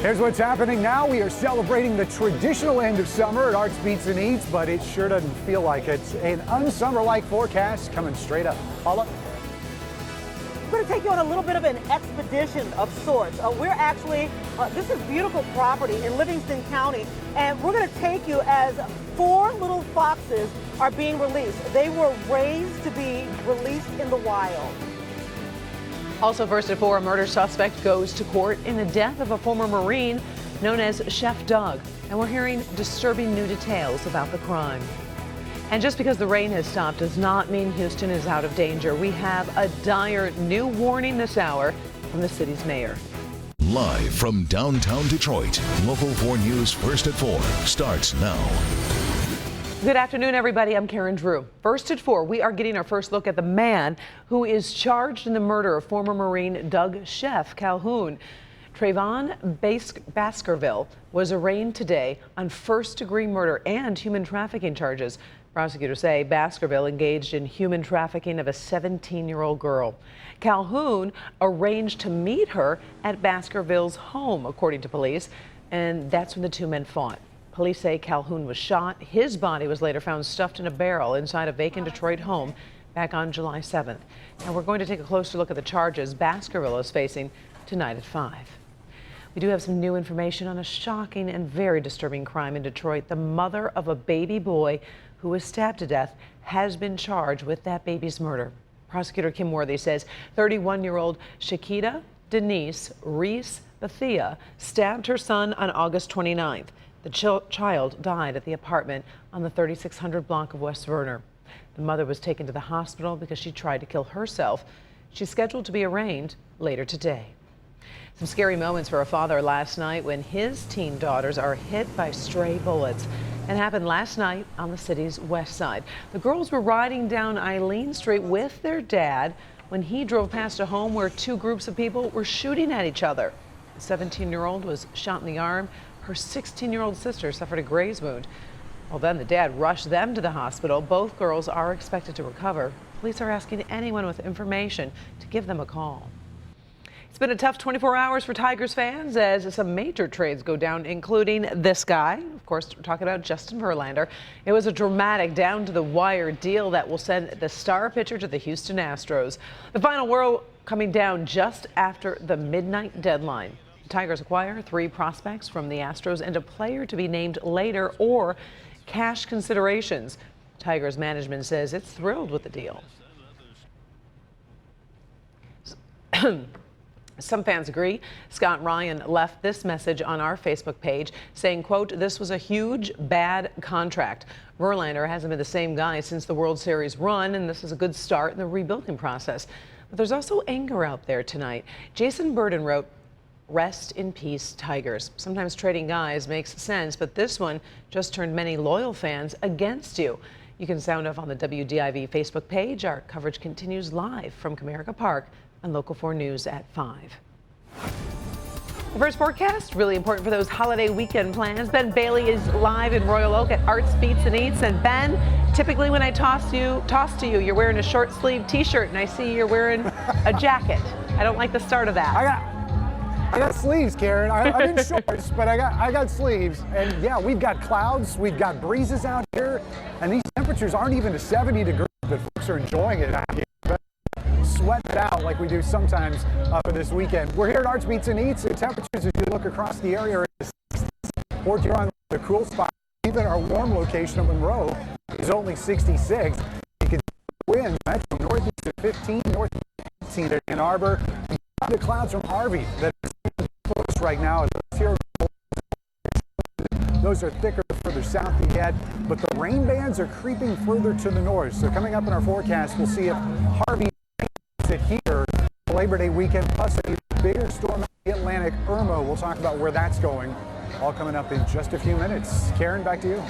Here's what's happening now. We are celebrating the traditional end of summer at Arts Beats and Eats, but it sure doesn't feel like it. An unsummer-like forecast coming straight up. Paula? We're going to take you on a little bit of an expedition of sorts. We're actually, this is beautiful property in Livingston County, and we're going to take you as 4 little foxes are being released. They were raised to be released in the wild. Also first at 4, a murder suspect goes to court in the death of a former Marine known as Chef Doug. And we're hearing disturbing new details about the crime. And just because the rain has stopped does not mean Houston is out of danger. We have a dire new warning this hour from the city's mayor. Live from downtown Detroit, Local 4 News First at 4 starts now. Good afternoon, everybody. I'm Karen Drew. First at 4, we are getting our first look at the man who is charged in the murder of former Marine Doug Chef Calhoun. Trayvon Baskerville was arraigned today on first-degree murder and human trafficking charges. Prosecutors say Baskerville engaged in human trafficking of a 17-year-old girl. Calhoun arranged to meet her at Baskerville's home, according to police, and that's when the two men fought. Police say Calhoun was shot. His body was later found stuffed in a barrel inside a vacant Detroit home back on July 7th. Now we're going to take a closer look at the charges Baskerville is facing tonight at 5. We do have some new information on a shocking and very disturbing crime in Detroit. The mother of a baby boy who was stabbed to death has been charged with that baby's murder. Prosecutor Kim Worthy says 31-year-old Shakita Denise Reese Bethia stabbed her son on August 29th. The child died at the apartment on the 3600 block of West Verner. The mother was taken to the hospital because she tried to kill herself. She's scheduled to be arraigned later today. Some scary moments for a father last night when his teen daughters are hit by stray bullets. It happened last night on the city's west side. The girls were riding down Eileen Street with their dad when he drove past a home where 2 groups of people were shooting at each other. The 17-year-old was shot in the arm. Her 16-year-old sister suffered a graze wound. Well, then the dad rushed them to the hospital. Both girls are expected to recover. Police are asking anyone with information to give them a call. It's been a tough 24 hours for Tigers fans as some major trades go down, including this guy. Of course, we're talking about Justin Verlander. It was a dramatic, down-to-the-wire deal that will send the star pitcher to the Houston Astros. The final word coming down just after the midnight deadline. The Tigers acquire 3 prospects from the Astros and a player to be named later or cash considerations. Tigers management says it's thrilled with the deal. Some fans agree. Scott Ryan left this message on our Facebook page saying, quote, "This was a huge, bad contract. Verlander hasn't been the same guy since the World Series run, and this is a good start in the rebuilding process." But there's also anger out there tonight. Jason Burden wrote, "Rest in peace, Tigers. Sometimes trading guys makes sense, but this one just turned many loyal fans against you." You can sound off on the WDIV Facebook page. Our coverage continues live from Comerica Park on Local 4 News at 5. The first forecast, really important for those holiday weekend plans. Ben Bailey is live in Royal Oak at Arts Beats and Eats. And Ben, typically when I toss to you, you're wearing a short sleeve t-shirt, and I see you're wearing a jacket. I don't like the start of that. I got sleeves, Karen. I'm in shorts, but I got sleeves. And yeah, we've got clouds, we've got breezes out here, and these temperatures aren't even to 70 degrees, but folks are enjoying it out here. Sweat it out like we do sometimes for this weekend. We're here at Arts Beats and Eats. The temperatures, as you look across the area, are in the 60s. Or you're on the cool spot. Even our warm location of Monroe is only 66. You can see the wind from northeast at 15, northeast at 18 at Ann Arbor. The clouds from Harvey that are close right now. Those are thicker the further south you get, but the rain bands are creeping further to the north. So coming up in our forecast, we'll see if Harvey it here Labor Day weekend, plus a bigger storm in the Atlantic, Irma. We'll talk about where that's going, all coming up in just a few minutes. Karen, back to you.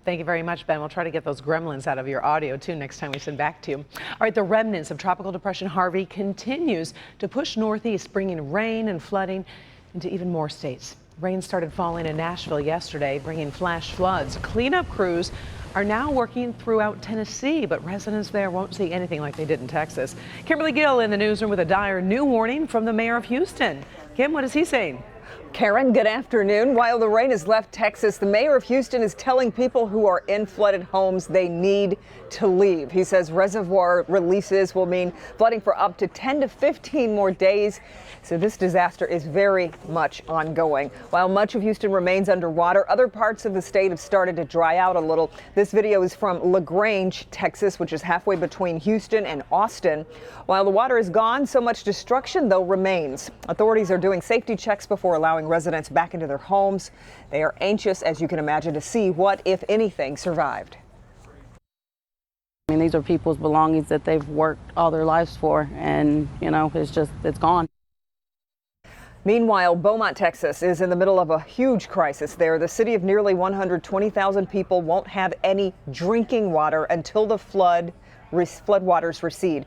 Thank you very much, Ben. We'll try to get those gremlins out of your audio, too, next time we send back to you. All right, the remnants of Tropical Depression Harvey continues to push northeast, bringing rain and flooding into even more states. Rain started falling in Nashville yesterday, bringing flash floods. Cleanup crews are now working throughout Tennessee, but residents there won't see anything like they did in Texas. Kimberly Gill in the newsroom with a dire new warning from the mayor of Houston. Kim, what is he saying? Karen, good afternoon. While the rain has left Texas, the mayor of Houston is telling people who are in flooded homes they need to leave. He says reservoir releases will mean flooding for up to 10 to 15 more days. So this disaster is very much ongoing. While much of Houston remains underwater, other parts of the state have started to dry out a little. This video is from LaGrange, Texas, which is halfway between Houston and Austin. While the water is gone, so much destruction, though, remains. Authorities are doing safety checks before allowing residents back into their homes. They are anxious, as you can imagine, to see what, if anything, survived. I mean, these are people's belongings that they've worked all their lives for, and, you know, it's gone. Meanwhile, Beaumont, Texas is in the middle of a huge crisis there. The city of nearly 120,000 people won't have any drinking water until the floodwaters recede.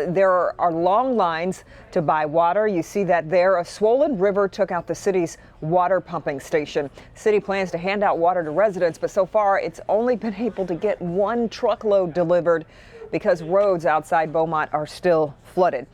There are long lines to buy water. You see that there. A swollen river took out the city's water pumping station. The city plans to hand out water to residents, but so far it's only been able to get 1 truckload delivered because roads outside Beaumont are still flooded.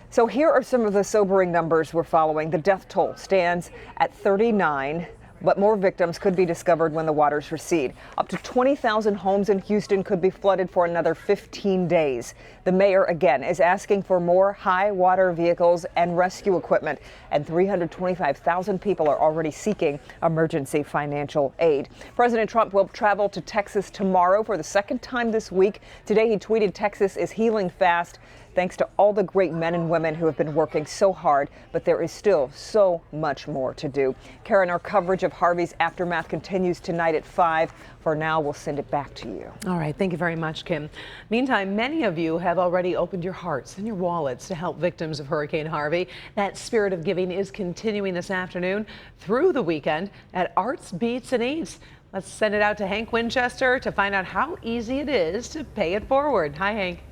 So here are some of the sobering numbers we're following. The death toll stands at 39. But more victims could be discovered when the waters recede. Up to 20,000 homes in Houston could be flooded for another 15 days. The mayor, again, is asking for more high water vehicles and rescue equipment. And 325,000 people are already seeking emergency financial aid. President Trump will travel to Texas tomorrow for the second time this week. Today, he tweeted, "Texas is healing fast, thanks to all the great men and women who have been working so hard, but there is still so much more to do." Karen, our coverage of Harvey's aftermath continues tonight at 5. For now, we'll send it back to you. All right. Thank you very much, Kim. Meantime, many of you have already opened your hearts and your wallets to help victims of Hurricane Harvey. That spirit of giving is continuing this afternoon through the weekend at Arts, Beats, and Eats. Let's send it out to Hank Winchester to find out how easy it is to pay it forward. Hi, Hank.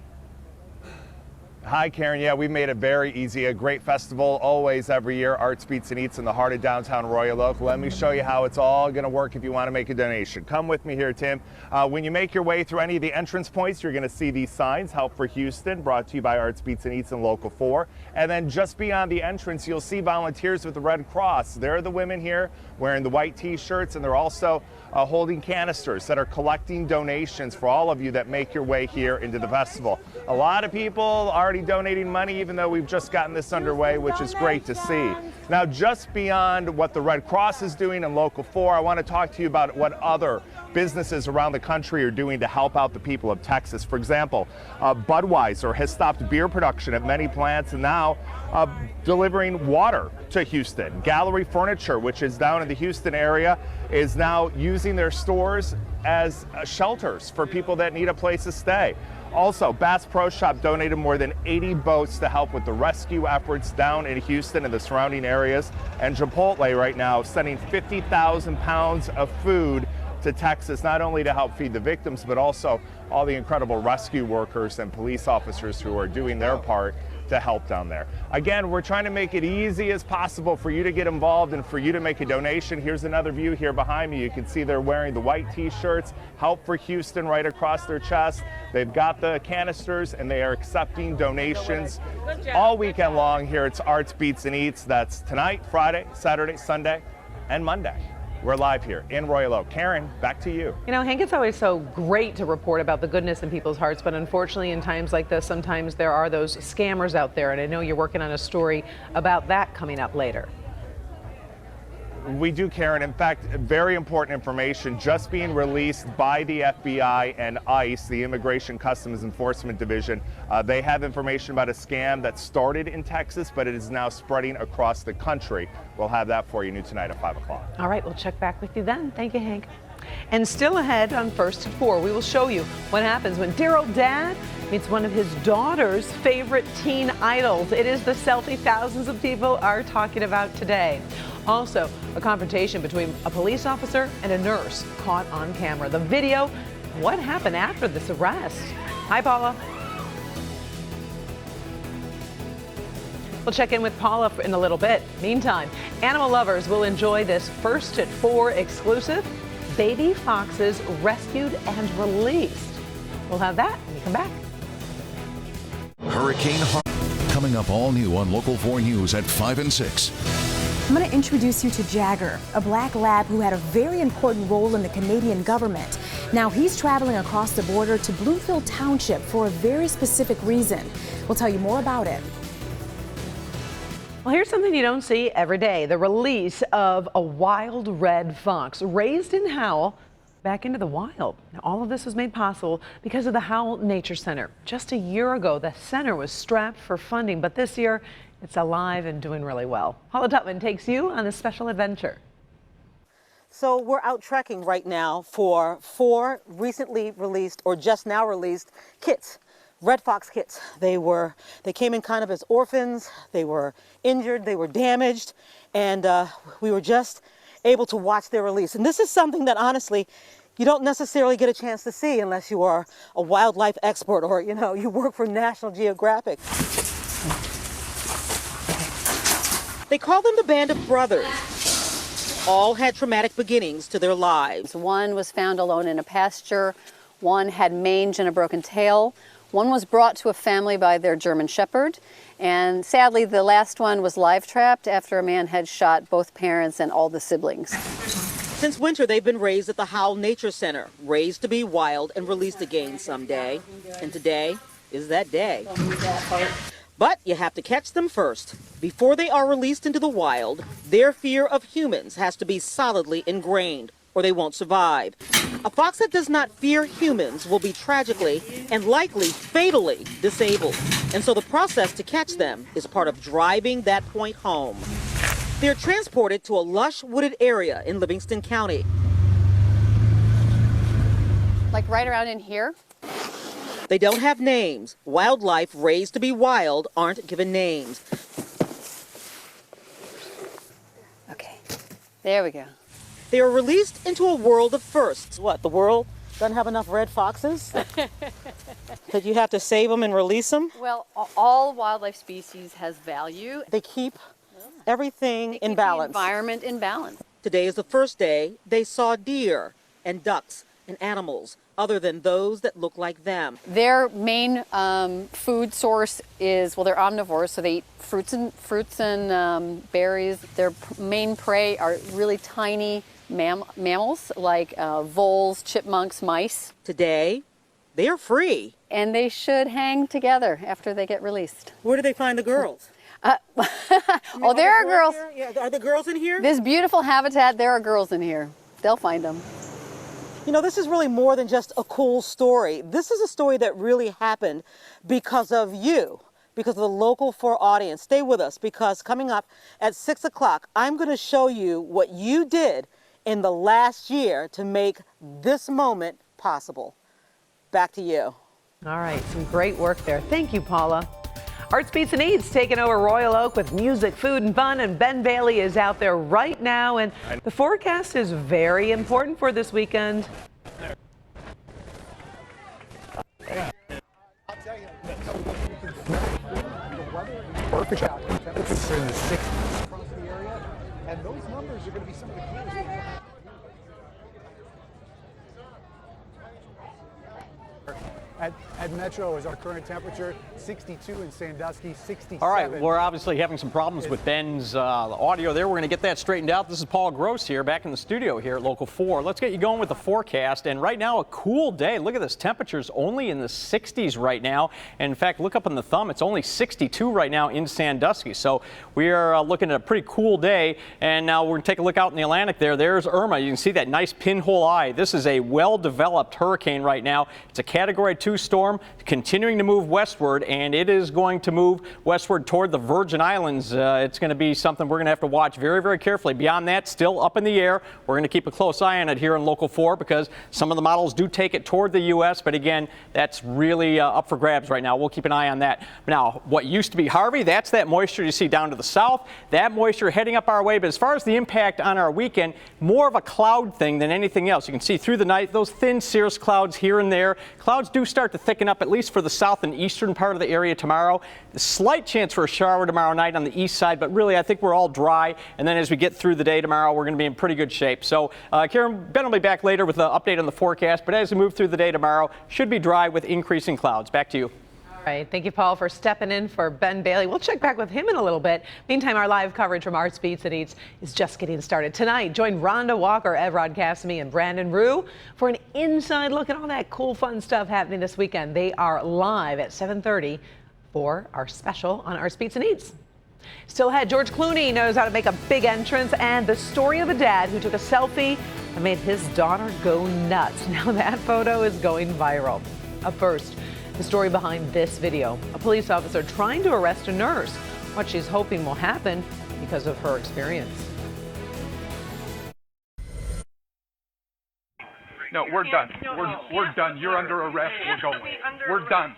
Hi, Karen. Yeah, we made it very easy. A great festival always every year. Arts, Beats, and Eats in the heart of downtown Royal Oak. Let me show you how it's all going to work if you want to make a donation. Come with me here, Tim. When you make your way through any of the entrance points, you're going to see these signs, Help for Houston, brought to you by Arts, Beats, and Eats and Local 4. And then just beyond the entrance, you'll see volunteers with the Red Cross. They're the women here wearing the white T-shirts, and they're also holding canisters that are collecting donations for all of you that make your way here into the festival. A lot of people already donating money, even though we've just gotten this underway, which is great to see. Now, just beyond what the Red Cross is doing in Local 4, I want to talk to you about what other businesses around the country are doing to help out the people of Texas. For example, Budweiser has stopped beer production at many plants and now delivering water to Houston. Gallery Furniture, which is down in the Houston area, is now using their stores as shelters for people that need a place to stay. Also, Bass Pro Shop donated more than 80 boats to help with the rescue efforts down in Houston and the surrounding areas. And Chipotle right now sending 50,000 pounds of food to Texas, not only to help feed the victims, but also all the incredible rescue workers and police officers who are doing their part to help down there. Again, we're trying to make it easy as possible for you to get involved and for you to make a donation. Here's another view here behind me. You can see they're wearing the white T-shirts, Help for Houston right across their chest. They've got the canisters and they are accepting donations all weekend long here at Arts, Beats, and Eats. That's tonight, Friday, Saturday, Sunday, and Monday. We're live here in Royal Oak. Karen, back to you. You know, Hank, it's always so great to report about the goodness in people's hearts, but unfortunately in times like this, sometimes there are those scammers out there, and I know you're working on a story about that coming up later. We do, Karen. In fact, very important information just being released by the FBI and ICE, the Immigration Customs Enforcement Division. They have information about a scam that started in Texas, but it is now spreading across the country. We'll have that for you new tonight at 5 o'clock. All right, we'll check back with you then. Thank you, Hank. And still ahead on First at 4, we will show you what happens when dear old dad meets one of his daughter's favorite teen idols. It is the selfie thousands of people are talking about today. Also, a confrontation between a police officer and a nurse caught on camera. The video, what happened after this arrest? Hi, Paula. We'll check in with Paula in a little bit. Meantime, animal lovers will enjoy this First at 4 exclusive. Baby foxes rescued and released. We'll have that when we come back. Hurricane Harvey coming up all new on Local 4 News at 5 and 6. I'm going to introduce you to Jagger, a black lab who had a very important role in the Canadian government. Now he's traveling across the border to Bloomfield Township for a very specific reason. We'll tell you more about it. Well, here's something you don't see every day. The release of a wild red fox raised in Howell back into the wild. Now, all of this was made possible because of the Howell Nature Center. Just a year ago, the center was strapped for funding, but this year it's alive and doing really well. Paula Tutman takes you on a special adventure. So we're out trekking right now for 4 recently released or just now released kits. Red fox kits. They came in kind of as orphans. They were injured, they were damaged, and we were just able to watch their release. And this is something that honestly you don't necessarily get a chance to see unless you are a wildlife expert or you work for National Geographic. They call them the Band of Brothers. All had traumatic beginnings to their lives. One was found alone in a pasture. One had mange and a broken tail. One was brought to a family by their German Shepherd, and sadly the last one was live trapped after a man had shot both parents and all the siblings. Since winter, they've been raised at the Howell Nature Center, raised to be wild and released again someday. And today is that day. But you have to catch them first. Before they are released into the wild, their fear of humans has to be solidly ingrained, or they won't survive. A fox that does not fear humans will be tragically and likely fatally disabled. And so the process to catch them is part of driving that point home. They're transported to a lush wooded area in Livingston County. Like right around in here. They don't have names. Wildlife raised to be wild aren't given names. Okay, there we go. They are released into a world of firsts. What, the world doesn't have enough red foxes? That you have to save them and release them? Well, all wildlife species has value. They keep everything in balance. The environment in balance. Today is the first day they saw deer and ducks and animals other than those that look like them. Their main food source is, well, they're omnivores, so they eat fruits and berries. Their main prey are really tiny mammals like voles, chipmunks, mice. Today, they are free. And they should hang together after they get released. Where do they find the girls? Oh, there are girls. Yeah, are the girls in here? This beautiful habitat, there are girls in here. They'll find them. You know, this is really more than just a cool story. This is a story that really happened because of you, because of the Local 4 audience. Stay with us, because coming up at 6 o'clock, I'm going to show you what you did in the last year to make this moment possible. Back to you. All right, some great work there. Thank you, Paula. Arts, Beats, and Eats taking over Royal Oak with music, food, and fun, and Ben Bailey is out there right now, and the forecast is very important for this weekend. Perfect out. Temperatures are in the 60s across the area, and those numbers are going to be some of the coolest. At Metro is our current temperature 62 in Sandusky, 67. All right, we're obviously having some problems with Ben's audio there. We're going to get that straightened out. This is Paul Gross here, back in the studio here at Local 4. Let's get you going with the forecast. And right now, a cool day. Look at this. Temperatures only in the 60s right now. And in fact, look up on the thumb. It's only 62 right now in Sandusky. So we are looking at a pretty cool day. And now we're going to take a look out in the Atlantic there. There's Irma. You can see that nice pinhole eye. This is a well-developed hurricane right now. It's a Category 2 storm continuing to move westward, and it is going to move westward toward the Virgin Islands. It's going to be something we're going to have to watch very, very carefully. Beyond that, still up in the air. We're going to keep a close eye on it here in Local 4 because some of the models do take it toward the U.S., but again, that's really up for grabs right now. We'll keep an eye on that. Now, what used to be Harvey, that's that moisture you see down to the south. That moisture heading up our way, but as far as the impact on our weekend, more of a cloud thing than anything else. You can see through the night those thin cirrus clouds here and there. Clouds do start to thicken up, at least for the south and eastern part of the area tomorrow. A slight chance for a shower tomorrow night on the east side, but really I think we're all dry. And then as we get through the day tomorrow, we're going to be in pretty good shape. So Karen, Ben will be back later with an update on the forecast, but as we move through the day tomorrow, should be dry with increasing clouds. Back to you. All right, thank you, Paul, for stepping in for Ben Bailey. We'll check back with him in a little bit. Meantime, our live coverage from Arts, Beats, and Eats is just getting started. Tonight, join Rhonda Walker, Evrod Cassimy, and Brandon Rue for an inside look at all that cool, fun stuff happening this weekend. They are live at 7:30 for our special on Arts, Beats, and Eats. Still ahead, George Clooney knows how to make a big entrance, and the story of a dad who took a selfie and made his daughter go nuts. Now that photo is going viral. Up first, the story behind this video. A police officer trying to arrest a nurse. What she's hoping will happen because of her experience. No, we're done. We're done. You're under arrest. We're going. We're done.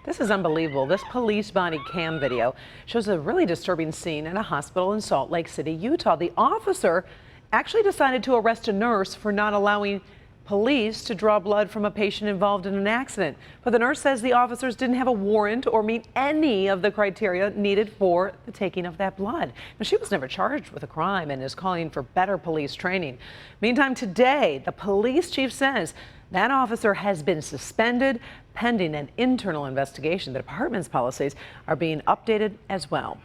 This is unbelievable. This police body cam video shows a really disturbing scene in a hospital in Salt Lake City, Utah. The officer actually decided to arrest a nurse for not allowing police to draw blood from a patient involved in an accident. But the nurse says the officers didn't have a warrant or meet any of the criteria needed for the taking of that blood. Now, she was never charged with a crime and is calling for better police training. Meantime, today, the police chief says that officer has been suspended pending an internal investigation. The department's policies are being updated as well.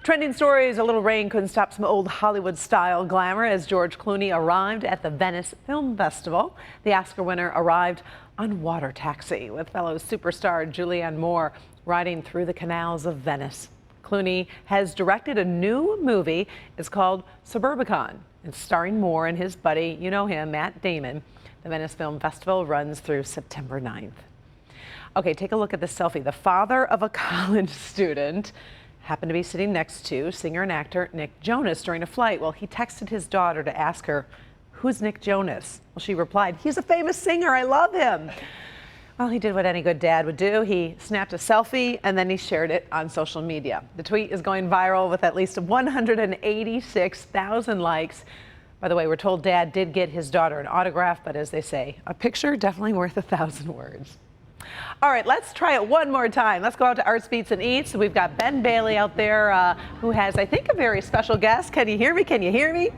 Trending stories, a little rain couldn't stop some old Hollywood-style glamour as George Clooney arrived at the Venice Film Festival. The Oscar winner arrived on water taxi with fellow superstar Julianne Moore riding through the canals of Venice. Clooney has directed a new movie. It's called Suburbicon. It's starring Moore and his buddy, you know him, Matt Damon. The Venice Film Festival runs through September 9th. Okay, take a look at this selfie. The father of a college student happened to be sitting next to singer and actor Nick Jonas during a flight. Well, he texted his daughter to ask her, "Who's Nick Jonas?" Well, she replied, "He's a famous singer. I love him." Well, he did what any good dad would do. He snapped a selfie and then he shared it on social media. The tweet is going viral with at least 186,000 likes. By the way, we're told dad did get his daughter an autograph, but as they say, a picture definitely worth 1,000 words. All right, let's try it one more time. Let's go out to Arts, Beats, and Eats. We've got Ben Bailey out there who has, I think, a very special guest. Can you hear me? Can you hear me?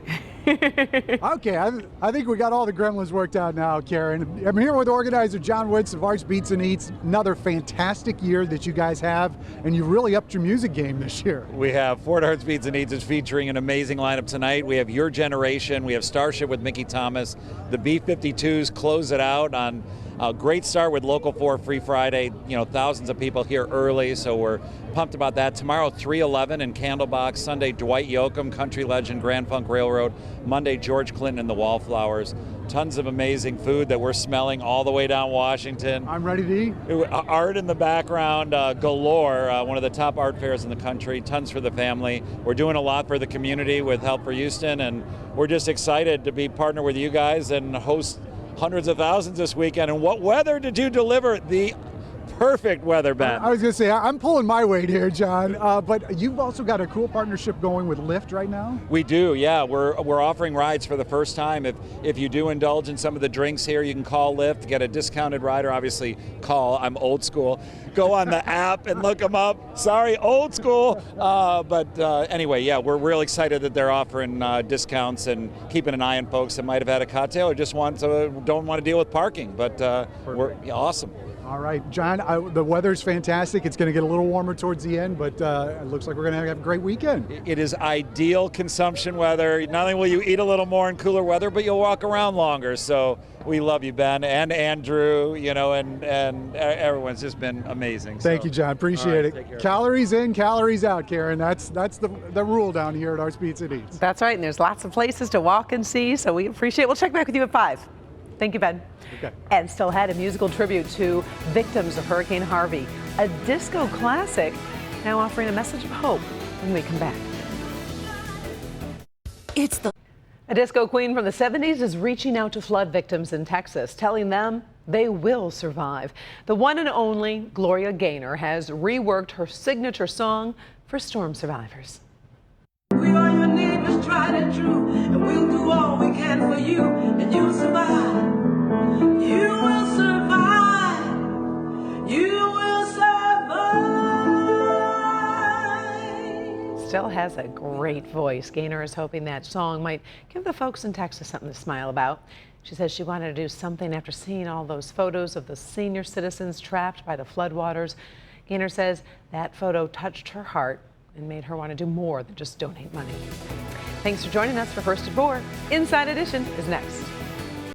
Okay, I think we got all the gremlins worked out now, Karen. I'm here with organizer John Witz of Arts, Beats, and Eats. Another fantastic year that you guys have, and you really upped your music game this year. We have Ford Arts, Beats, and Eats is featuring an amazing lineup tonight. We have Your Generation, we have Starship with Mickey Thomas. The B-52s close it out on a great start with Local 4 Free Friday. You know, thousands of people here early, so we're pumped about that. Tomorrow, 311 and Candlebox. Sunday, Dwight Yoakam, country legend, Grand Funk Railroad. Monday, George Clinton and the Wallflowers. Tons of amazing food that we're smelling all the way down Washington. I'm ready to eat. Art in the background, galore. One of the top art fairs in the country. Tons for the family. We're doing a lot for the community with Help for Houston, and we're just excited to be partnered with you guys and host hundreds of thousands this weekend. And what weather did you deliver? The perfect weather, Ben. I was going to say, I'm pulling my weight here, John, but you've also got a cool partnership going with Lyft right now? We do, yeah. We're offering rides for the first time. If you do indulge in some of the drinks here, you can call Lyft, get a discounted ride, or obviously call. I'm old school. Go on the app and look them up. Sorry, old school. Anyway, yeah, we're real excited that they're offering discounts and keeping an eye on folks that might have had a cocktail or just don't want to deal with parking. But we're awesome. All right, John, the weather's fantastic. It's going to get a little warmer towards the end, but it looks like we're going to have a great weekend. It is ideal consumption weather. Not only will you eat a little more in cooler weather, but you'll walk around longer. So we love you, Ben, and Andrew, you know, and everyone's just been amazing. Thank you, John. Appreciate it. Calories in, calories out, Karen. That's the rule down here at Arts, Beats, and Eats. That's right, and there's lots of places to walk and see, so we appreciate it. We'll check back with you at 5. Thank you, Ben. Okay. And still had a musical tribute to victims of Hurricane Harvey. A disco classic now offering a message of hope when we come back. A disco queen from the 70s is reaching out to flood victims in Texas, telling them they will survive. The one and only Gloria Gaynor has reworked her signature song for storm survivors. We are your neighbors, tried and true, and we'll do all we can for you, and you'll survive. You will survive. You will survive. Still has a great voice. Gaynor is hoping that song might give the folks in Texas something to smile about. She says she wanted to do something after seeing all those photos of the senior citizens trapped by the floodwaters. Gaynor says that photo touched her heart and made her want to do more than just donate money. Thanks for joining us for First at 4. Inside Edition is next.